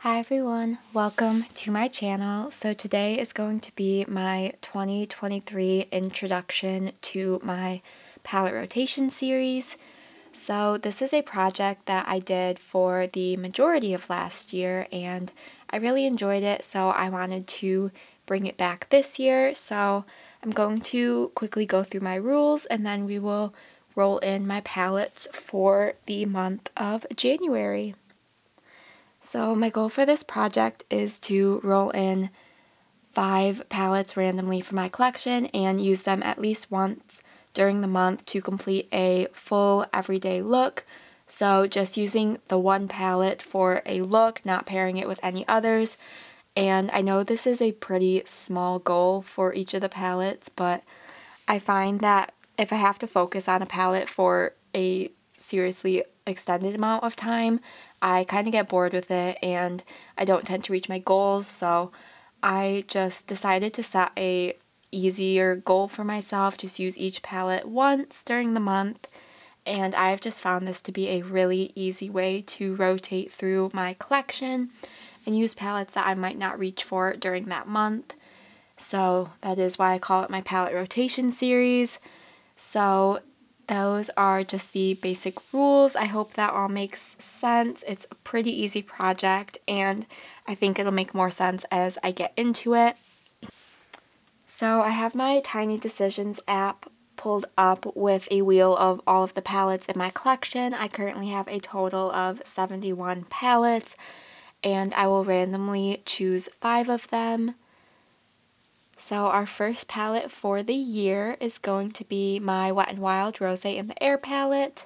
Hi everyone, welcome to my channel. So today is going to be my 2023 introduction to my palette rotation series. So this is a project that I did for the majority of last year and I really enjoyed it, so I wanted to bring it back this year. So I'm going to quickly go through my rules and then we will roll in my palettes for the month of January. So my goal for this project is to roll in 5 palettes randomly from my collection and use them at least once during the month to complete a full everyday look. So just using the one palette for a look, not pairing it with any others. And I know this is a pretty small goal for each of the palettes, but I find that if I have to focus on a palette for a seriously extended amount of time, I kind of get bored with it and I don't tend to reach my goals, so I just decided to set a easier goal for myself, just use each palette once during the month, and I've just found this to be a really easy way to rotate through my collection and use palettes that I might not reach for during that month. So that is why I call it my palette rotation series. So those are just the basic rules. I hope that all makes sense. It's a pretty easy project and I think it'll make more sense as I get into it. So I have my Tiny Decisions app pulled up with a wheel of all of the palettes in my collection. I currently have a total of 71 palettes and I will randomly choose 5 of them. So our first palette for the year is going to be my Wet n Wild Rosé in the Air palette.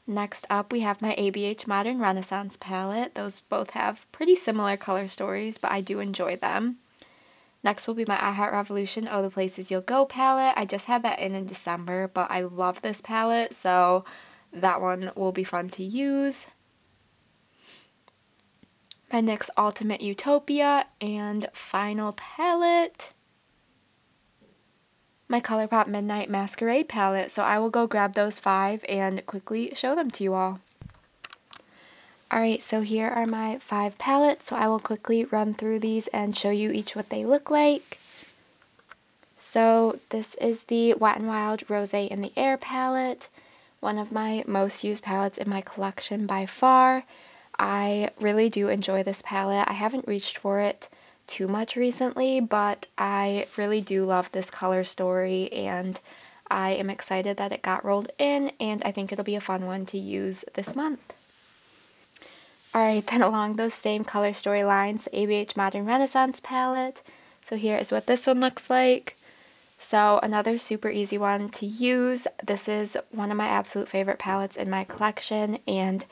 Next up we have my ABH Modern Renaissance palette. Those both have pretty similar color stories, but I do enjoy them. Next will be my I Heart Revolution Oh the Places You'll Go palette. I just had that in December, but I love this palette, so that one will be fun to use. My NYX Ultimate Utopia and final palette, my ColourPop Midnight Masquerade palette. So I will go grab those 5 and quickly show them to you all. Alright, so here are my 5 palettes. So I will quickly run through these and show you each what they look like. So this is the Wet n Wild Rosé in the Air palette, one of my most used palettes in my collection by far. I really do enjoy this palette. I haven't reached for it too much recently, but I really do love this color story and I am excited that it got rolled in and I think it'll be a fun one to use this month. Alright, then along those same color story lines, the ABH Modern Renaissance palette. So here is what this one looks like. So another super easy one to use. This is one of my absolute favorite palettes in my collection and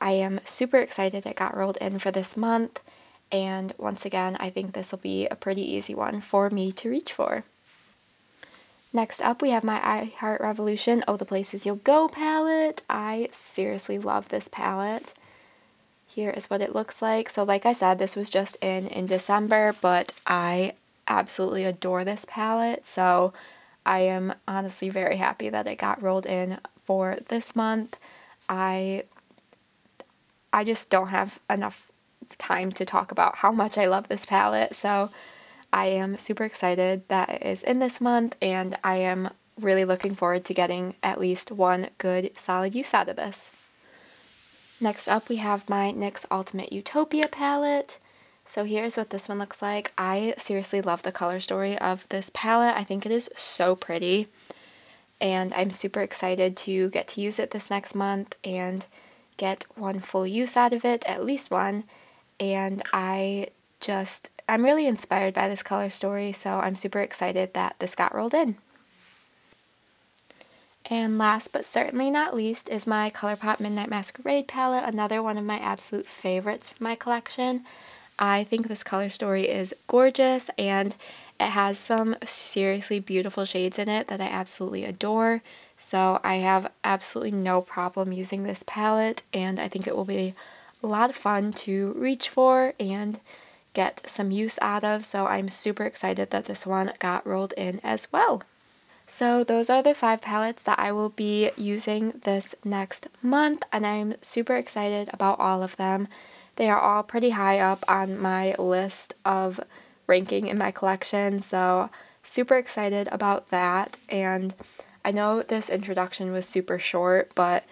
I am super excited it got rolled in for this month, and once again, I think this will be a pretty easy one for me to reach for. Next up, we have my I Heart Revolution Oh the Places You'll Go palette. I seriously love this palette. Here is what it looks like. So like I said, this was just in December, but I absolutely adore this palette, so I am honestly very happy that it got rolled in for this month. I just don't have enough time to talk about how much I love this palette, so I am super excited that it is in this month, and I am really looking forward to getting at least one good solid use out of this. Next up we have my NYX Ultimate Utopia palette. So here's what this one looks like. I seriously love the color story of this palette. I think it is so pretty, and I'm super excited to get to use it this next month and get one full use out of it, at least one, and I'm really inspired by this color story, so I'm super excited that this got rolled in. And last but certainly not least is my ColourPop Midnight Masquerade palette, another one of my absolute favorites from my collection. I think this color story is gorgeous and it has some seriously beautiful shades in it that I absolutely adore. So I have absolutely no problem using this palette and I think it will be a lot of fun to reach for and get some use out of. So I'm super excited that this one got rolled in as well. So those are the 5 palettes that I will be using this next month, and I'm super excited about all of them. They are all pretty high up on my list of ranking in my collection, so super excited about that. And I know this introduction was super short, but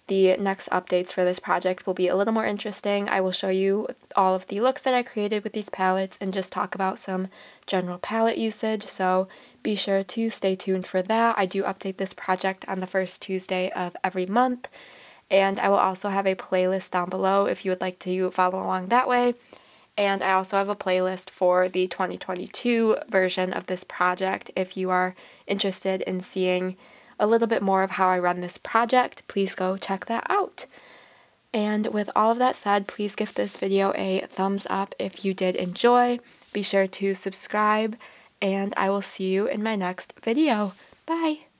the next updates for this project will be a little more interesting. I will show you all of the looks that I created with these palettes and just talk about some general palette usage, so be sure to stay tuned for that. I do update this project on the first Tuesday of every month, and I will also have a playlist down below if you would like to follow along that way. And I also have a playlist for the 2022 version of this project if you are interested in seeing a little bit more of how I run this project. Please go check that out. And with all of that said, please give this video a thumbs up if you did enjoy. Be sure to subscribe, and I will see you in my next video. Bye!